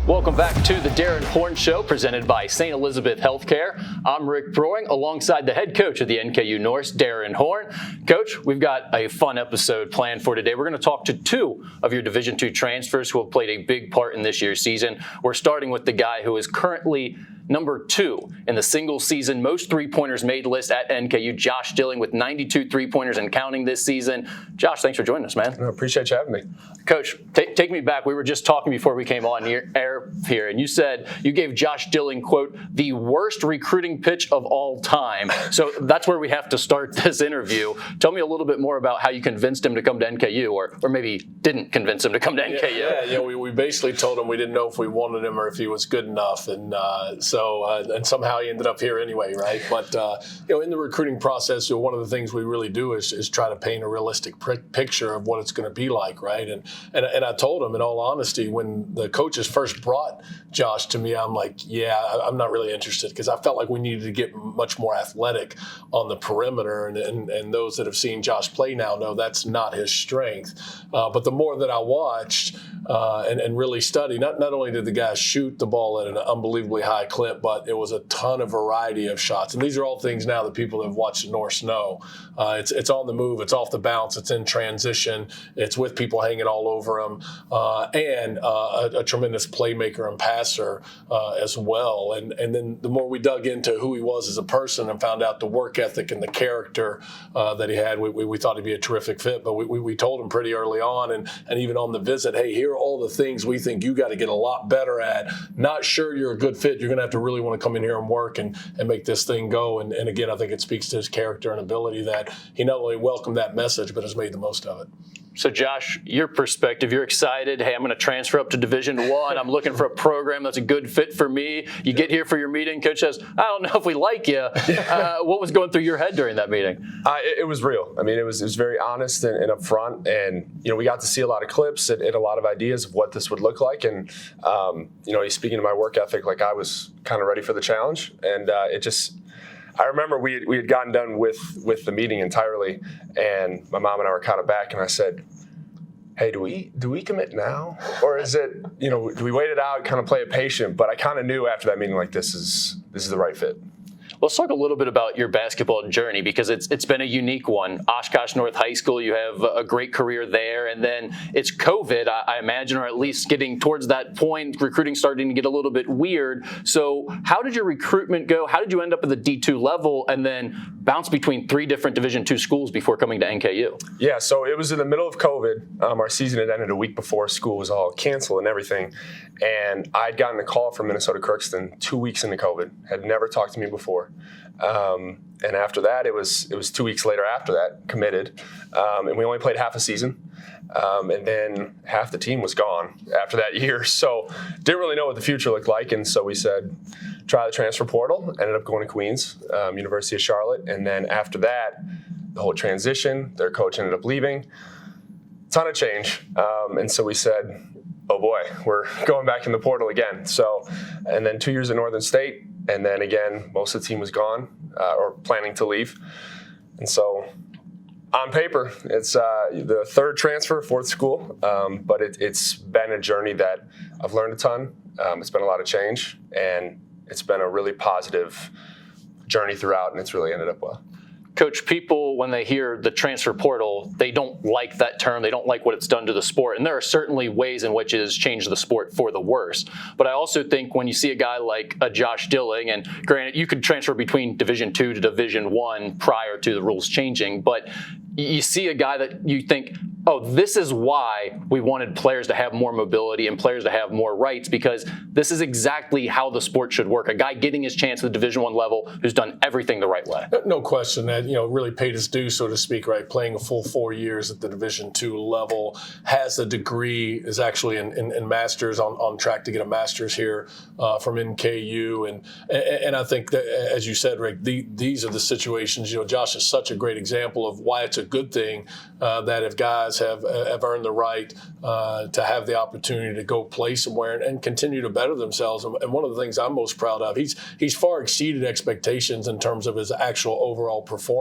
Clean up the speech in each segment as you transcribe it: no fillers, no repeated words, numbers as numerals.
Welcome back to the Darrin Horn Show, presented by St. Elizabeth Healthcare. I'm Rick Brewing, alongside the head coach of the NKU Norse, Darrin Horn. Coach, we've got a fun episode planned for today. We're going to talk to two of your Division II transfers who have played a big part in this year's season. We're starting with the guy who is currently number 2 in the single season most three-pointers made list at NKU, Josh Dilling, with 92 three-pointers and counting this season. Josh, thanks for joining us, man. I appreciate you having me. Coach, take me back. We were just talking before we came on air here, and you said you gave Josh Dilling, quote, the worst recruiting pitch of all time. So that's where we have to start this interview. Tell me a little bit more about how you convinced him to come to NKU, or maybe didn't convince him to come to NKU. We basically told him we didn't know if we wanted him or if he was good enough, and and somehow he ended up here anyway, right? But in the recruiting process, one of the things we really do is try to paint a realistic picture of what it's going to be like, right? And I told him, in all honesty, when the coaches first brought Josh to me, I'm like, I'm not really interested, because I felt like we needed to get much more athletic on the perimeter, and those that have seen Josh play now know that's not his strength. But the more that I watched and really studied, not only did the guy shoot the ball at an unbelievably high clip, but it was a ton of variety of shots. And these are all things now that people that have watched the Norse know. It's on the move, it's off the bounce, it's in transition, it's with people hanging all over him, and a tremendous playmaker and passer as well. And then the more we dug into who he was as a person and found out the work ethic and the character that he had, we thought he'd be a terrific fit. But we told him pretty early on, and even on the visit, hey, here are all the things we think you got to get a lot better at. Not sure you're a good fit. You're going to have to really want to come in here and work and make this thing go. And again, I think it speaks to his character and ability that he not only welcomed that message, but has made the most of it. So, Josh, your perspective, you're excited. Hey, I'm going to transfer up to Division I. I'm looking for a program that's a good fit for me. You get here for your meeting. Coach says, I don't know if we like you. What was going through your head during that meeting? It was real. I mean, it was very honest and upfront. And, we got to see a lot of clips and a lot of ideas of what this would look like. And, he's speaking to my work ethic like I was kind of ready for the challenge. And I remember we had gotten done with the meeting entirely, and my mom and I were kind of back, and I said, hey, do we commit now? Or is it, do we wait it out, kind of play it patient? But I kind of knew after that meeting, like, this is the right fit. Let's talk a little bit about your basketball journey, because it's been a unique one. Oshkosh North High School, you have a great career there, and then it's COVID, I imagine, or at least getting towards that point, recruiting starting to get a little bit weird. So how did your recruitment go? How did you end up at the D2 level and then bounce between 3 different Division II schools before coming to NKU? Yeah, so it was in the middle of COVID. Our season had ended a week before school was all canceled and everything. And I'd gotten a call from Minnesota Crookston 2 weeks into COVID, had never talked to me before. And after that, it was 2 weeks later after that, committed. And we only played half a season. And then half the team was gone after that year. So didn't really know what the future looked like. And so we said, try the transfer portal. Ended up going to Queens, University of Charlotte. And then after that, the whole transition, their coach ended up leaving. Ton of change. And so we said, oh boy, we're going back in the portal again. So, and then 2 years at Northern State. And then again, most of the team was gone or planning to leave. And so on paper, it's the 3rd transfer, 4th school. But it's been a journey that I've learned a ton. It's been a lot of change. And it's been a really positive journey throughout. And it's really ended up well. Coach, people, when they hear the transfer portal, they don't like that term. They don't like what it's done to the sport. And there are certainly ways in which it has changed the sport for the worse. But I also think when you see a guy like a Josh Dilling, and granted, you could transfer between Division II to Division I prior to the rules changing, but you see a guy that you think, oh, this is why we wanted players to have more mobility and players to have more rights, because this is exactly how the sport should work. A guy getting his chance at the Division I level who's done everything the right way. No question that, really paid his due, so to speak, right? Playing a full 4 years at the Division II level, has a degree, is actually in masters, on track to get a master's here from NKU. And I think that, as you said, Rick, these are the situations, Josh is such a great example of why it's a good thing that if guys have earned the right to have the opportunity to go play somewhere and continue to better themselves. And one of the things I'm most proud of, he's far exceeded expectations in terms of his actual overall performance.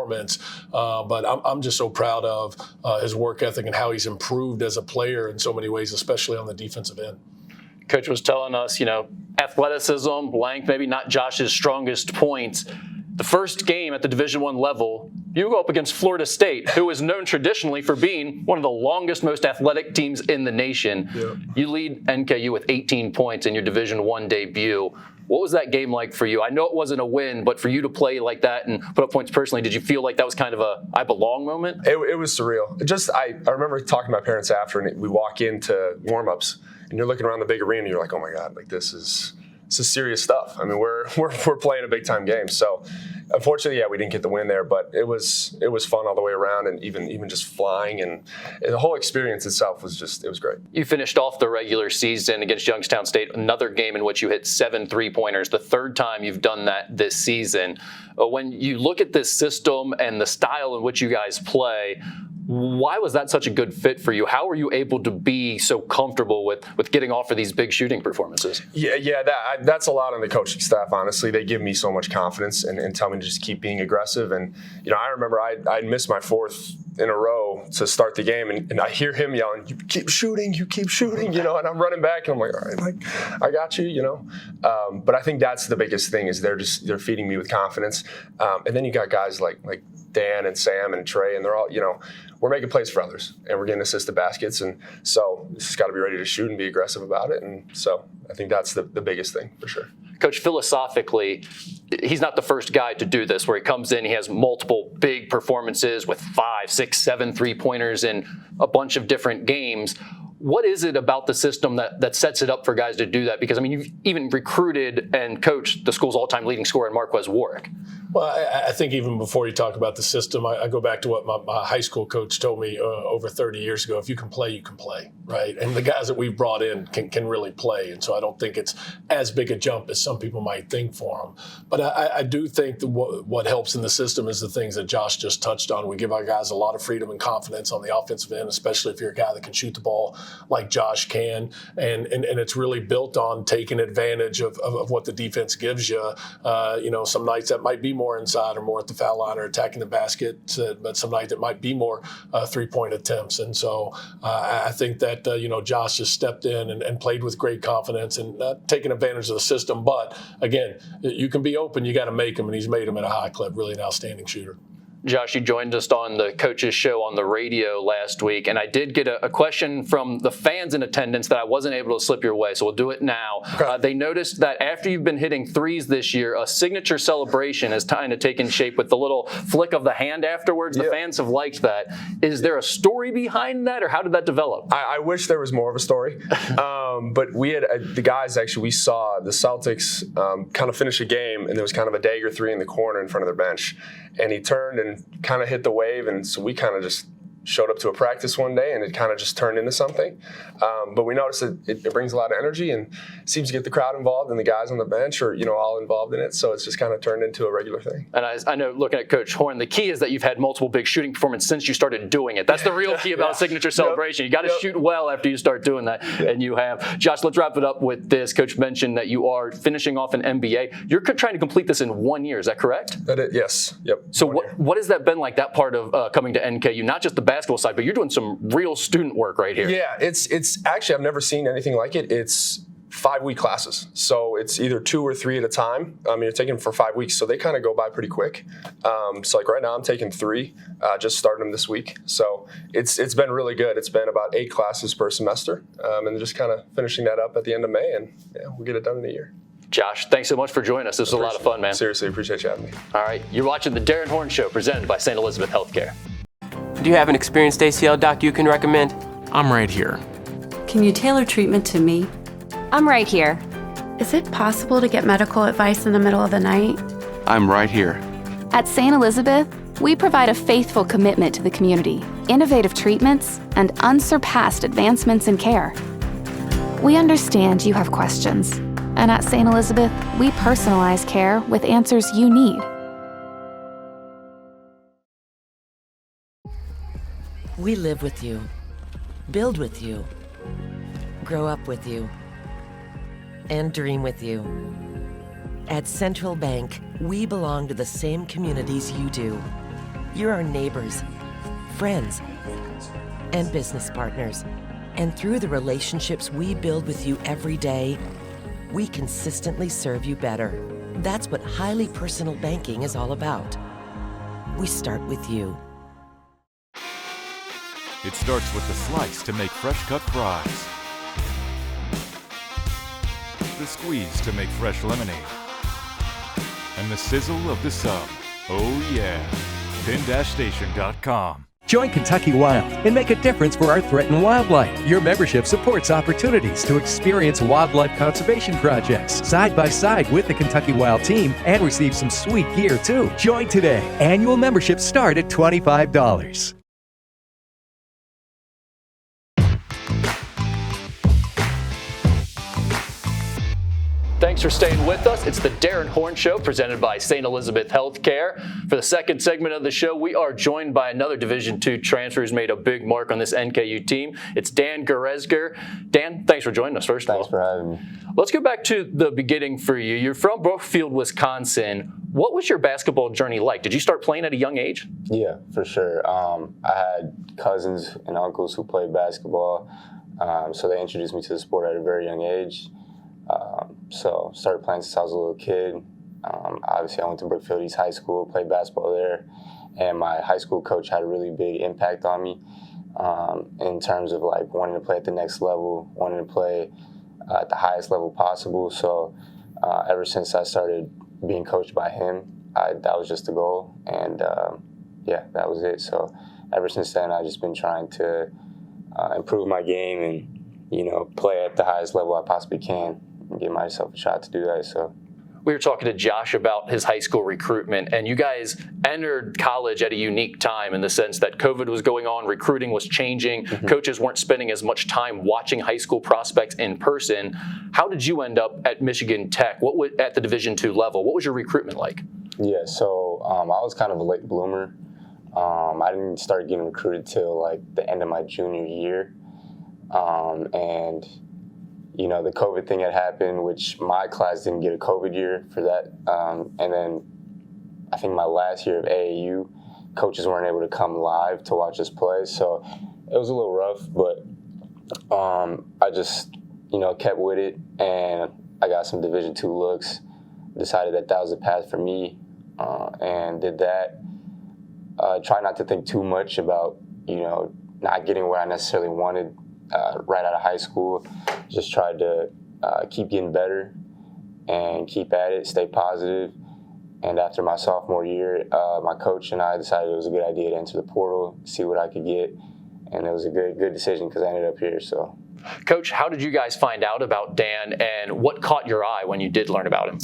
But I'm just so proud of his work ethic and how he's improved as a player in so many ways, especially on the defensive end. Coach was telling us, athleticism, length, maybe not Josh's strongest points. The first game at the Division I level, you go up against Florida State, who is known traditionally for being one of the longest, most athletic teams in the nation. Yeah. You lead NKU with 18 points in your Division I debut. What was that game like for you? I know it wasn't a win, but for you to play like that and put up points personally, did you feel like that was kind of a I belong moment? It was surreal. I remember talking to my parents after, and we walk into warm-ups, and you're looking around the big arena, and you're like, oh my God, like this is serious stuff. I mean, we're playing a big time game. So unfortunately, we didn't get the win there, but it was fun all the way around, and even just flying and the whole experience itself was it was great. You finished off the regular season against Youngstown State, another game in which you hit 7 3-pointers, the third time you've done that this season. When you look at this system and the style in which you guys play, why was that such a good fit for you? How were you able to be so comfortable with getting off for these big shooting performances? Yeah, that's a lot on the coaching staff, honestly. They give me so much confidence and tell me to just keep being aggressive. And, I remember I'd missed my fourth in a row to start the game, and I hear him yelling, you keep shooting, and I'm running back, and I'm like, all right, I got you, But I think that's the biggest thing is they're feeding me with confidence. And then you got guys like Dan and Sam and Trey, and they're all, we're making plays for others, and we're getting assisted baskets, and so it's just got to be ready to shoot and be aggressive about it. And so I think that's the biggest thing for sure. Coach, philosophically, he's not the first guy to do this, where he comes in, he has multiple big performances with 5, 6, 7 3-pointers in a bunch of different games. What is it about the system that sets it up for guys to do that? Because, you've even recruited and coached the school's all-time leading scorer, Marquez Warwick. Well, I think even before you talk about the system, I go back to what my high school coach told me over 30 years ago. If you can play, you can play, right? And the guys that we've brought in can really play. And so I don't think it's as big a jump as some people might think for them. But I do think that what helps in the system is the things that Josh just touched on. We give our guys a lot of freedom and confidence on the offensive end, especially if you're a guy that can shoot the ball like Josh can. And it's really built on taking advantage of what the defense gives you. Some nights that might be more inside or more at the foul line or attacking the basket, but some night that might be more 3-point attempts. And so I think that, Josh just stepped in and played with great confidence and taking advantage of the system. But again, you can be open, you got to make them, and he's made them at a high clip, really an outstanding shooter. Josh, you joined us on the Coach's Show on the radio last week, and I did get a question from the fans in attendance that I wasn't able to slip your way, so we'll do it now. Okay. They noticed that after you've been hitting threes this year, a signature celebration has kind of taken shape with the little flick of the hand afterwards. The fans have liked that. Is there a story behind that, or how did that develop? I wish there was more of a story, but we had the guys, actually, we saw the Celtics kind of finish a game, and there was kind of a dagger three in the corner in front of their bench, and he turned and kind of hit the wave, and so we kind of just showed up to a practice one day, and it kind of just turned into something. But we noticed that it brings a lot of energy and seems to get the crowd involved, and the guys on the bench are, all involved in it. So it's just kind of turned into a regular thing. And I know, looking at Coach Horn, the key is that you've had multiple big shooting performances since you started doing it. That's the real key about signature celebration. You got to shoot well after you start doing that, and you have. Josh, let's wrap it up with this. Coach mentioned that you are finishing off an MBA. You're trying to complete this in 1 year. Is that correct? Yes. Yep. So what has that been like, that part of coming to NKU? Not just the basketball side, but you're doing some real student work right here. Yeah, it's actually, I've never seen anything like it. It's 5-week classes. So it's either 2 or 3 at a time. You're taking them for 5 weeks, so they kind of go by pretty quick. So like right now I'm taking 3, just starting them this week. So it's been really good. It's been about 8 classes per semester, and just kind of finishing that up at the end of May, and we'll get it done in a year. Josh, thanks so much for joining us. This was a lot of fun, man. Seriously, appreciate you having me. All right, you're watching the Darrin Horn Show, presented by St. Elizabeth Healthcare. Do you have an experienced ACL doc you can recommend? I'm right here. Can you tailor treatment to me? I'm right here. Is it possible to get medical advice in the middle of the night? I'm right here. At St. Elizabeth, we provide a faithful commitment to the community, innovative treatments, and unsurpassed advancements in care. We understand you have questions, and at St. Elizabeth, we personalize care with answers you need. We live with you, build with you, grow up with you, and dream with you. At Central Bank, we belong to the same communities you do. You're our neighbors, friends, and business partners. And through the relationships we build with you every day, we consistently serve you better. That's what highly personal banking is all about. We start with you. It starts with the slice to make fresh-cut fries, the squeeze to make fresh lemonade, and the sizzle of the sub. Oh yeah, pin-station.com. Join Kentucky Wild and make a difference for our threatened wildlife. Your membership supports opportunities to experience wildlife conservation projects side by side with the Kentucky Wild team and receive some sweet gear too. Join today. Annual memberships start at $25. Thanks for staying with us. It's the Darrin Horn Show presented by St. Elizabeth Healthcare. For the second segment of the show, we are joined by another Division II transfer who's made a big mark on this NKU team. It's Dan Gherezgher. Dan, thanks for joining us, first of all. Thanks for having me. Let's go back to the beginning for you. You're from Brookfield, Wisconsin. What was your basketball journey like? Did you start playing at a young age? Yeah, for sure. I had cousins and uncles who played basketball, so they introduced me to the sport at a very young age. So started playing since I was a little kid. Obviously, I went to Brookfield East High School, played basketball there, and my high school coach had a really big impact on me in terms of like wanting to play at the next level, wanting to play at the highest level possible. So ever since I started being coached by him, that was just the goal, and yeah, that was it. So ever since then, I've just been trying to improve my game and play at the highest level I possibly can and give myself a shot to do that. So we were talking to Josh about his high school recruitment, and you guys entered college at a unique time in the sense that COVID was going on, recruiting was changing, coaches weren't spending as much time watching high school prospects in person. How did you end up at Michigan Tech? At the Division II level? What was your recruitment like? Yeah, so I was kind of a late bloomer. I didn't start getting recruited till like the end of my junior year. And the COVID thing had happened, which my class didn't get a COVID year for that. And then I think my last year of AAU, coaches weren't able to come live to watch us play. So it was a little rough, but I just, kept with it, and I got some Division II looks, decided that was the path for me, and did that. Try not to think too much about, not getting where I necessarily wanted right out of high school. Just tried to keep getting better and keep at it, stay positive. And after my sophomore year, my coach and I decided it was a good idea to enter the portal, see what I could get. And it was a good decision because I ended up here. So, Coach, how did you guys find out about Dan, and what caught your eye when you did learn about him?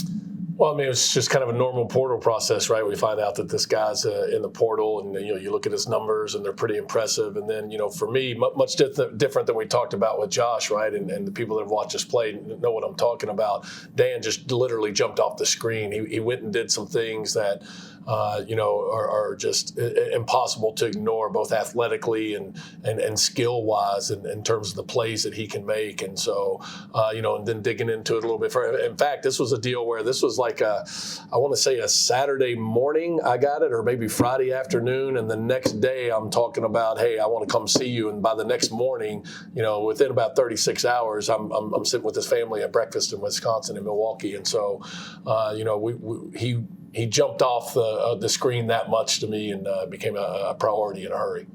Well, I mean, it's just kind of a normal portal process, right? We find out that this guy's in the portal, and you look at his numbers, and they're pretty impressive. And then, for me, much different than we talked about with Josh, right? And the people that have watched us play know what I'm talking about. Dan just literally jumped off the screen. He went and did some things that are just impossible to ignore, both athletically and skill-wise in terms of the plays that he can make. And so, and then digging into it a little bit further. In fact, this was a deal where this was like I want to say a Saturday morning I got it, or maybe Friday afternoon, and the next day I'm talking about, hey, I want to come see you. And by the next morning, within about 36 hours, I'm sitting with his family at breakfast in Wisconsin, in Milwaukee. And so, he jumped off the screen that much to me, and became a priority in a hurry.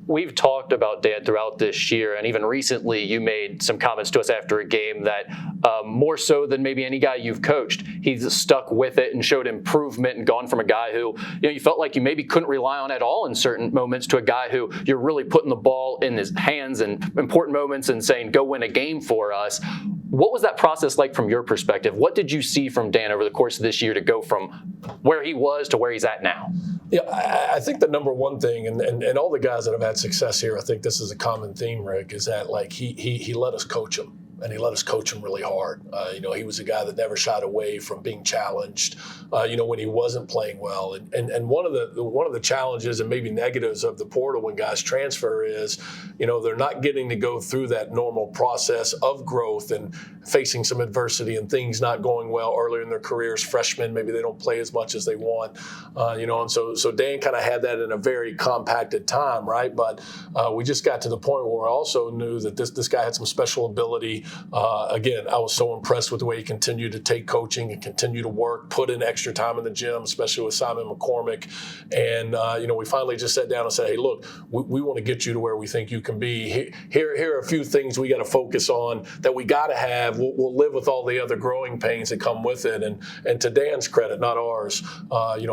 We've talked about Dan throughout this year, and even recently you made some comments to us after a game that more so than maybe any guy you've coached, he's stuck with it and showed improvement and gone from a guy who you felt like you maybe couldn't rely on at all in certain moments to a guy who you're really putting the ball in his hands in important moments and saying, go win a game for us. What was that process like from your perspective? What did you see from Dan over the course of this year to go from where he was to where he's at now? Yeah, I think the number one thing, and all the guys that have had success here, I think this is a common theme, Rick, is that like he let us coach him. and he let us coach him really hard. He was a guy that never shied away from being challenged, when he wasn't playing well. And one of the challenges and maybe negatives of the portal when guys transfer is, they're not getting to go through that normal process of growth and facing some adversity and things not going well earlier in their careers. Freshmen, maybe they don't play as much as they want, and so Dan kind of had that in a very compacted time, right? But we just got to the point where I also knew that this guy had some special ability. Again, I was so impressed with the way he continued to take coaching and continue to work, put in extra time in the gym, especially with Simon McCormick. And, we finally just sat down and said, hey, look, we want to get you to where we think you can be. Here are a few things we got to focus on that we got to have. We'll live with all the other growing pains that come with it. And to Dan's credit, not ours,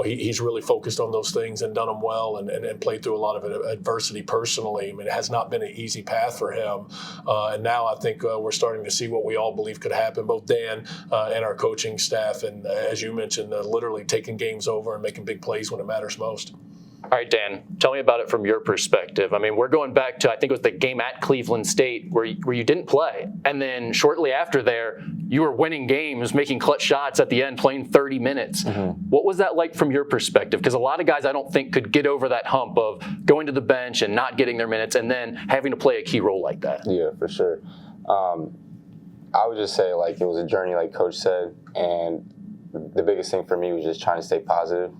he's really focused on those things and done them well and played through a lot of adversity personally. I mean, it has not been an easy path for him. And now I think we're starting to see what we all believe could happen, both Dan and our coaching staff. And as you mentioned, literally taking games over and making big plays when it matters most. All right, Dan, tell me about it from your perspective. I mean, we're going back to, I think it was the game at Cleveland State where you didn't play. And then shortly after there, you were winning games, making clutch shots at the end, playing 30 minutes. Mm-hmm. What was that like from your perspective? Because a lot of guys I don't think could get over that hump of going to the bench and not getting their minutes and then having to play a key role like that. Yeah, for sure. I would just say, it was a journey, like Coach said, and the biggest thing for me was just trying to stay positive.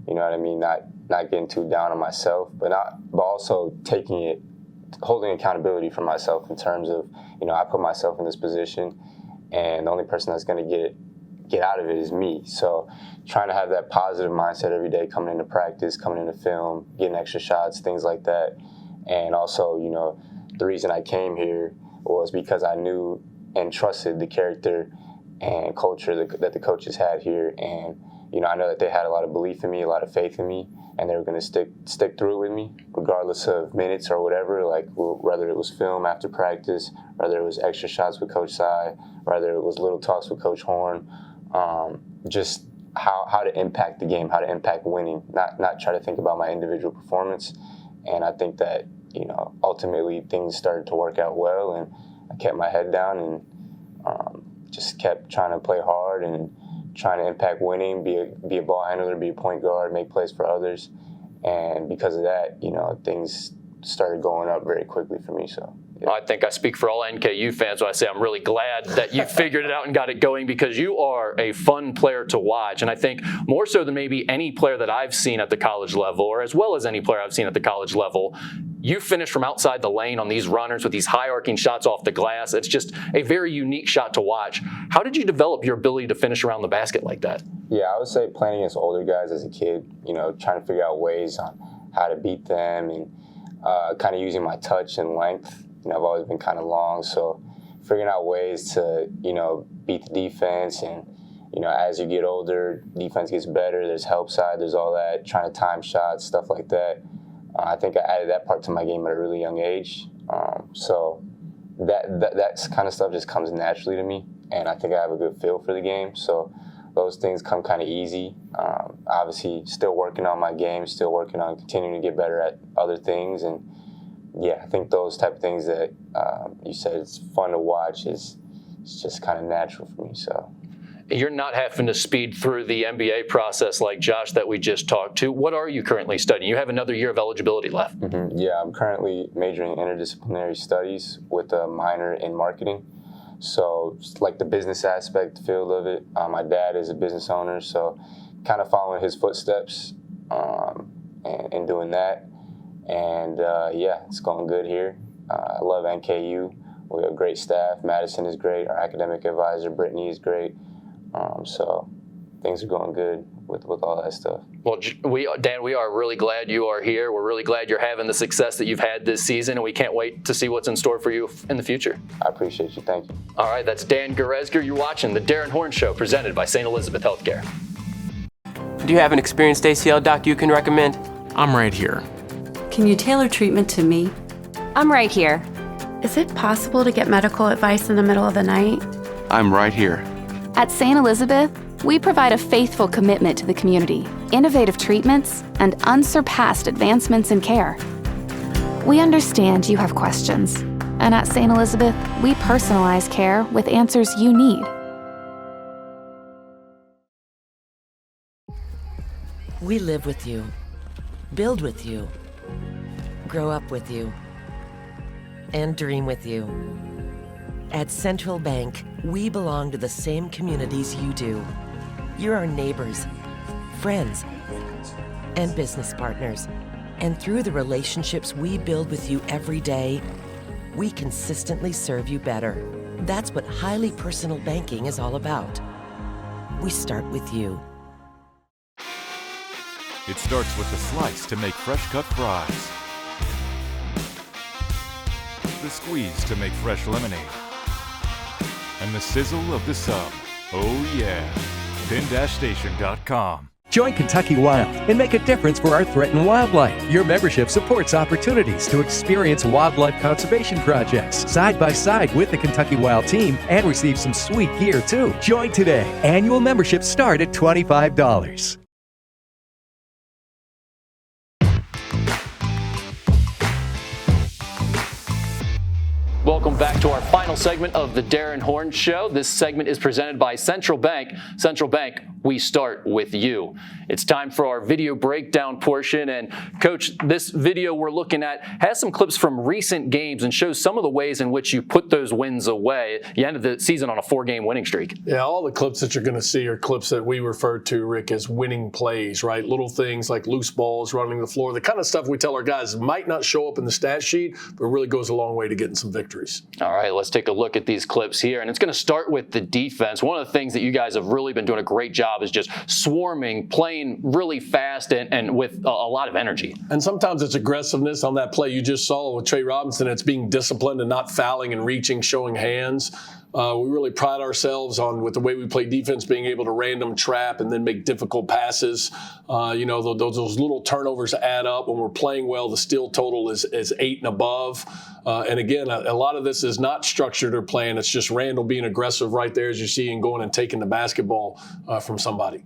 You know what I mean? Not getting too down on myself, but also holding accountability for myself in terms of, I put myself in this position, and the only person that's going to get out of it is me. So trying to have that positive mindset every day, coming into practice, coming into film, getting extra shots, things like that. And also, the reason I came here was because I knew and trusted the character and culture that the coaches had here. And, I know that they had a lot of belief in me, a lot of faith in me, and they were going to stick through it with me, regardless of minutes or whatever, whether it was film after practice, whether it was extra shots with Coach Sy, whether it was little talks with Coach Horn, just how to impact the game, how to impact winning, not try to think about my individual performance. And I think that, ultimately things started to work out well, and I kept my head down and just kept trying to play hard and trying to impact winning, be a ball handler, be a point guard, make plays for others. And because of that, things started going up very quickly for me. So yeah. I think I speak for all NKU fans when I say I'm really glad that you figured it out and got it going, because you are a fun player to watch. And I think more so than maybe any player that I've seen at the college level, or as well as any player I've seen at the college level, you finish from outside the lane on these runners with these high arcing shots off the glass. It's just a very unique shot to watch. How did you develop your ability to finish around the basket like that? Yeah, I would say playing against older guys as a kid, trying to figure out ways on how to beat them and kind of using my touch and length. I've always been kind of long, so figuring out ways to, beat the defense. And, as you get older, defense gets better. There's help side, there's all that, trying to time shots, stuff like that. I think I added that part to my game at a really young age. So that kind of stuff just comes naturally to me, and I think I have a good feel for the game. So those things come kind of easy. Obviously, still working on my game, still working on continuing to get better at other things. And, yeah, I think those type of things that you said it's fun to watch it's just kind of natural for me. So. You're not having to speed through the MBA process like Josh that we just talked to. What are you currently studying? You have another year of eligibility left. Mm-hmm. Yeah, I'm currently majoring in interdisciplinary studies with a minor in marketing. So like the business aspect field of it. My dad is a business owner, so kind of following his footsteps and doing that. And yeah, it's going good here. I love NKU. We have great staff. Madison is great. Our academic advisor, Brittany, is great. So things are going good with all that stuff. Well, Dan, we are really glad you are here. We're really glad you're having the success that you've had this season, and we can't wait to see what's in store for you in the future. I appreciate you. Thank you. All right, that's Dan Gherezgher. You're watching the Darrin Horn Show, presented by St. Elizabeth Healthcare. Do you have an experienced ACL doc you can recommend? I'm right here. Can you tailor treatment to me? I'm right here. Is it possible to get medical advice in the middle of the night? I'm right here. At St. Elizabeth, we provide a faithful commitment to the community, innovative treatments, and unsurpassed advancements in care. We understand you have questions, And at St. Elizabeth, we personalize care with answers you need. We live with you, build with you, grow up with you, and dream with you. At Central Bank, we belong to the same communities you do. You're our neighbors, friends, and business partners. And through the relationships we build with you every day, we consistently serve you better. That's what highly personal banking is all about. We start with you. It starts with the slice to make fresh cut fries, the squeeze to make fresh lemonade, and the sizzle of the sub. Oh yeah, pin-station.com. Join Kentucky Wild and make a difference for our threatened wildlife. Your membership supports opportunities to experience wildlife conservation projects side by side with the Kentucky Wild team and receive some sweet gear too. Join today. Annual memberships start at $25. Welcome back to our final segment of the Darrin Horn Show. This segment is presented by Central Bank. Central Bank, we start with you. It's time for our video breakdown portion. And Coach, this video we're looking at has some clips from recent games and shows some of the ways in which you put those wins away. You ended the season on a 4-game winning streak. Yeah, all the clips that you're going to see are clips that we refer to, Rick, as winning plays, right? Little things like loose balls, running the floor, the kind of stuff we tell our guys might not show up in the stat sheet, but really goes a long way to getting some victories. All right, let's take a look at these clips here. And it's going to start with the defense. One of the things that you guys have really been doing a great job is just swarming, playing really fast and with a lot of energy. And sometimes it's aggressiveness on that play you just saw with Trey Robinson. It's being disciplined and not fouling and reaching, showing hands. We really pride ourselves on, with the way we play defense, being able to random trap and then make difficult passes. Those little turnovers add up. When we're playing well, the steal total is 8 and above. And again, a lot of this is not structured or planned. It's just Randall being aggressive right there, as you see, and going and taking the basketball from somebody.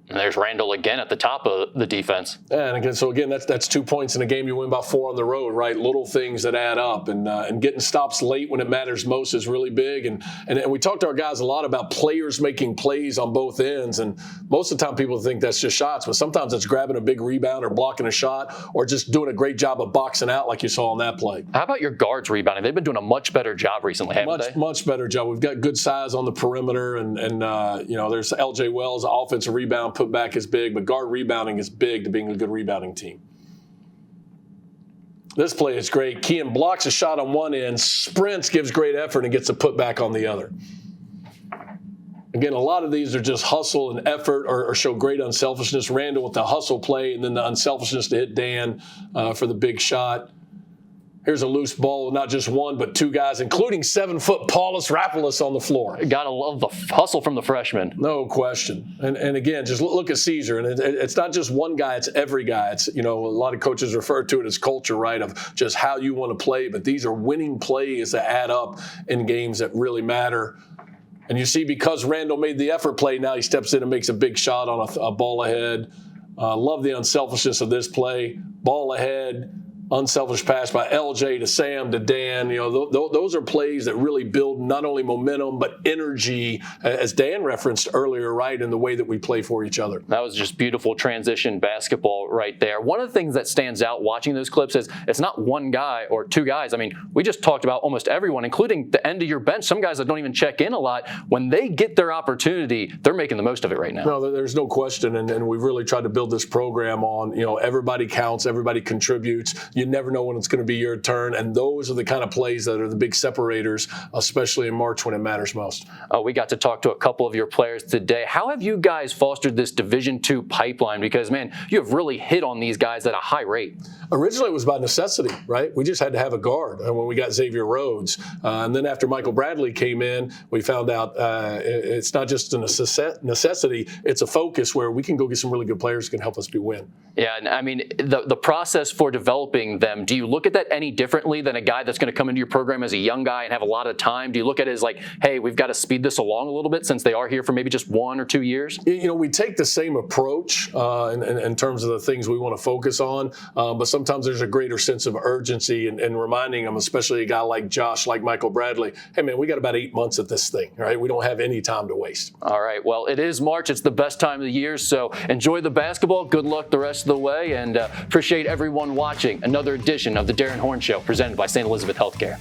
And there's Randall again at the top of the defense. And again, that's 2 points in a game. You win about 4 on the road, right? Little things that add up, and getting stops late when it matters most is really big. And we talk to our guys a lot about players making plays on both ends. And most of the time, people think that's just shots, but sometimes it's grabbing a big rebound or blocking a shot or just doing a great job of boxing out, like you saw on that play. How about your guards rebounding? They've been doing a much better job recently, haven't they? Much better job. We've got good size on the perimeter, and there's L.J. Wells, offensive rebound. Put back is big, but guard rebounding is big to being a good rebounding team. This play is great. Kean blocks a shot on one end, sprints, gives great effort, and gets a putback on the other. Again, a lot of these are just hustle and effort or show great unselfishness. Randall with the hustle play and then the unselfishness to hit Dan for the big shot. Here's a loose ball, not just one, but 2 guys, including 7-foot Paulus Rapolis on the floor. Gotta love the hustle from the freshman. No question. And again, just look at Caesar. And it's not just one guy, it's every guy. It's, a lot of coaches refer to it as culture, right, of just how you want to play. But these are winning plays that add up in games that really matter. And you see, because Randall made the effort play, now he steps in and makes a big shot on a ball ahead. Love the unselfishness of this play. Ball ahead. Unselfish pass by LJ to Sam to Dan. Those are plays that really build not only momentum but energy, as Dan referenced earlier, right, in the way that we play for each other. That was just beautiful transition basketball right there. One of the things that stands out watching those clips is it's not one guy or 2 guys. I mean, we just talked about almost everyone, including the end of your bench. Some guys that don't even check in a lot. When they get their opportunity, they're making the most of it right now. No, there's no question, and we've really tried to build this program on, everybody counts, everybody contributes. You never know when it's going to be your turn, and those are the kind of plays that are the big separators, especially in March when it matters most. We got to talk to a couple of your players today. How have you guys fostered this Division II pipeline? Because, man, you have really hit on these guys at a high rate. Originally, it was by necessity, right? We just had to have a guard when we got Xavier Rhodes. And then after Michael Bradley came in, we found out it's not just a necessity, it's a focus where we can go get some really good players who can help us win. Yeah, and I mean, the process for developing developing them. Do you look at that any differently than a guy that's going to come into your program as a young guy and have a lot of time? Do you look at it as like, hey, we've got to speed this along a little bit since they are here for maybe just 1 or 2 years? We take the same approach in terms of the things we want to focus on, but sometimes there's a greater sense of urgency in reminding them, especially a guy like Josh, like Michael Bradley, hey, man, we got about 8 months at this thing, right? We don't have any time to waste. All right. Well, it is March. It's the best time of the year, so enjoy the basketball. Good luck the rest of the way, and appreciate everyone watching another edition of the Darrin Horn Show presented by St. Elizabeth Healthcare.